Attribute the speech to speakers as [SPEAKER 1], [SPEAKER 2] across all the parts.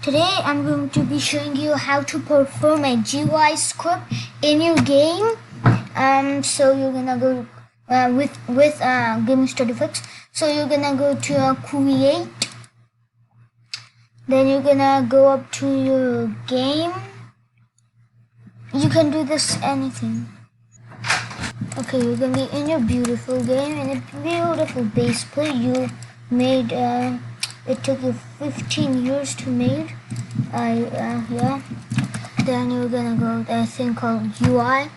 [SPEAKER 1] Today I'm going to be showing you how to perform a GUI script in your game. So you're gonna go with Game Studio Fix. So you're gonna go to create. Then you're gonna go up to your game. You can do this anything. Okay, you're gonna be in your beautiful game and a beautiful base plate you made. It took you 15 years to make. Yeah. Then you're gonna go to a thing called UI.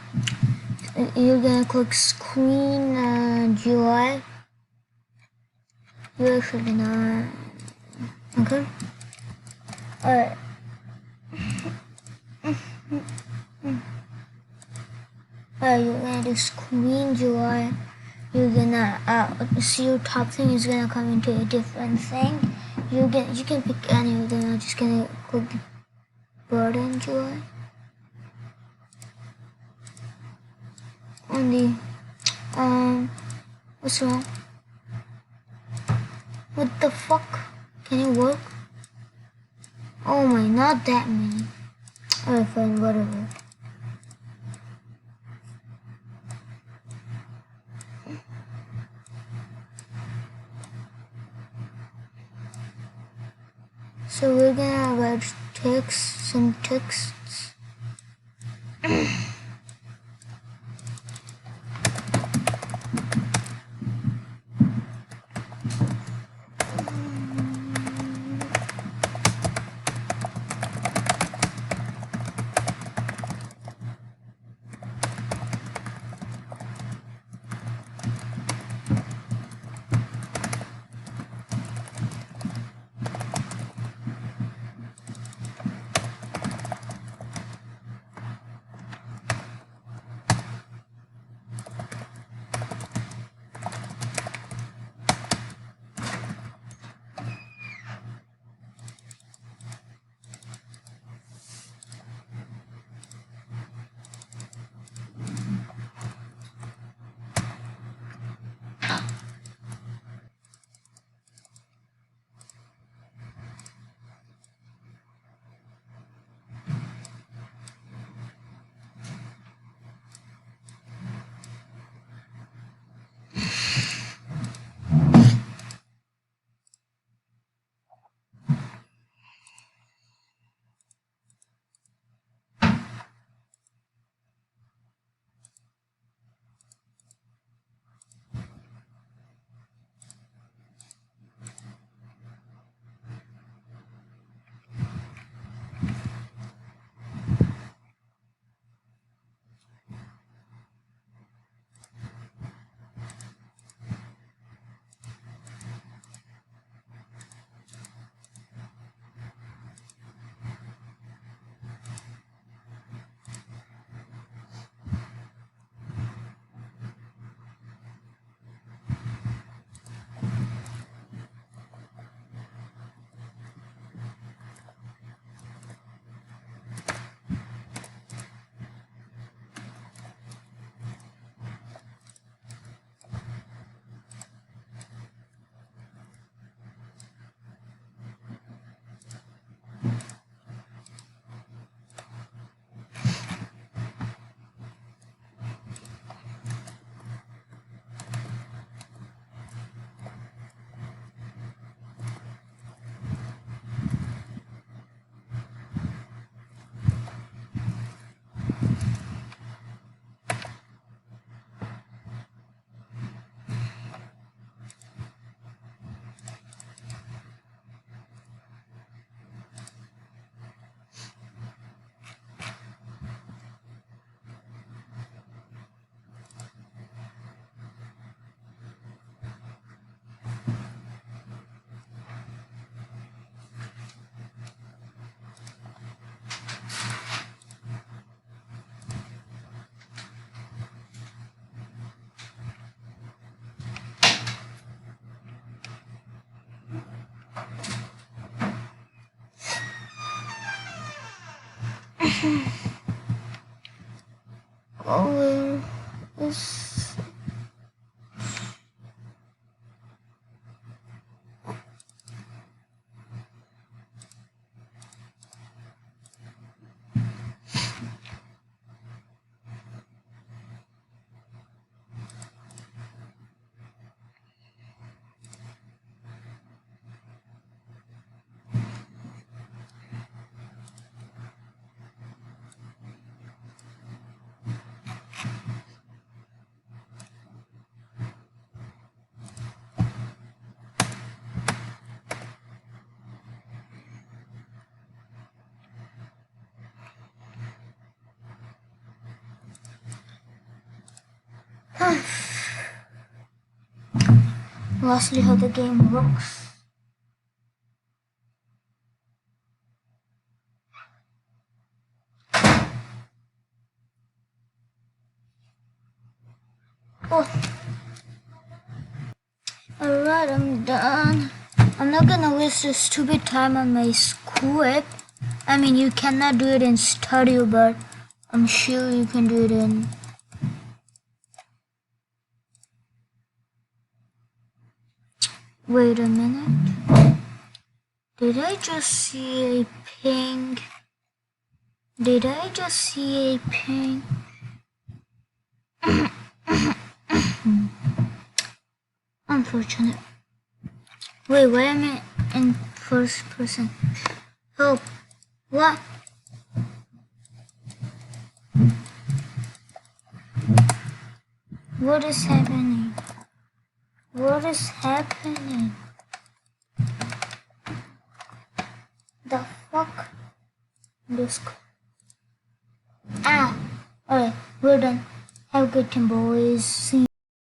[SPEAKER 1] You're gonna click screen GUI. You're actually gonna okay. Alright. You're gonna do screen GUI. You're gonna see your top thing is gonna come into a different thing. You can pick any of them. I'm just gonna click button GUI. On the what's wrong? What the fuck? Can it work? Oh my, not that many. Alright, fine, whatever. So we're gonna write some texts. Oh, this. Lastly, how the game works. Oh. Alright, I'm done. I'm not gonna waste this stupid time on my script. I mean, you cannot do it in Studio, but I'm sure you can do it in... Wait a minute. Did I just see a ping? Did I just see a ping? Unfortunate. Wait, why am I in first person? Help. What? What is happening? What is happening? The fuck? This. Ah! Alright, we're done. Have a good time, boys. See you.